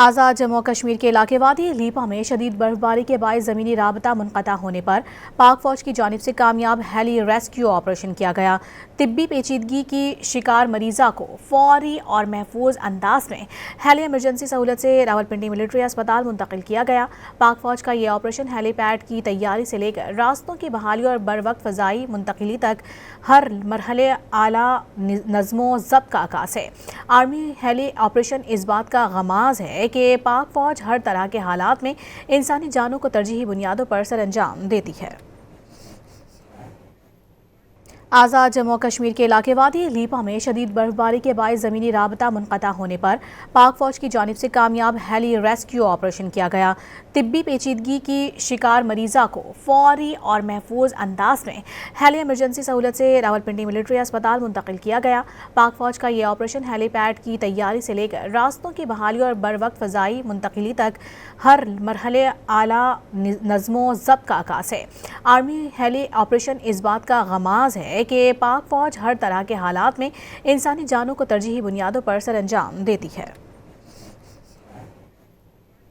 آزاد جموں و کشمیر کے علاقے وادی لیپا میں شدید برفباری کے باعث زمینی رابطہ منقطع ہونے پر پاک فوج کی جانب سے کامیاب ہیلی ریسکیو آپریشن کیا گیا۔ طبی پیچیدگی کی شکار مریضہ کو فوری اور محفوظ انداز میں ہیلی ایمرجنسی سہولت سے راولپنڈی ملٹری اسپتال منتقل کیا گیا۔ پاک فوج کا یہ آپریشن ہیلی پیڈ کی تیاری سے لے کر راستوں کی بحالی اور بروقت فضائی منتقلی تک ہر مرحلے اعلیٰ نظم و ضبط کا عکاس ہے۔ آرمی ہیلی آپریشن اس بات کا غماز ہے کہ پاک فوج ہر طرح کے حالات میں انسانی جانوں کو ترجیحی بنیادوں پر سر انجام دیتی ہے۔ آزاد جموں و کشمیر کے علاقے وادی لیپا میں شدید برفباری کے باعث زمینی رابطہ منقطع ہونے پر پاک فوج کی جانب سے کامیاب ہیلی ریسکیو آپریشن کیا گیا۔ طبی پیچیدگی کی شکار مریضہ کو فوری اور محفوظ انداز میں ہیلی ایمرجنسی سہولت سے راولپنڈی ملٹری اسپتال منتقل کیا گیا۔ پاک فوج کا یہ آپریشن ہیلی پیڈ کی تیاری سے لے کر راستوں کی بحالی اور بروقت فضائی منتقلی تک ہر مرحلے اعلیٰ نظم و ضبط کا عکاس ہے۔ آرمی ہیلی آپریشن اس بات کا غماز ہے کہ پاک فوج ہر طرح کے حالات میں انسانی جانوں کو ترجیحی بنیادوں پر سر انجام دیتی ہے۔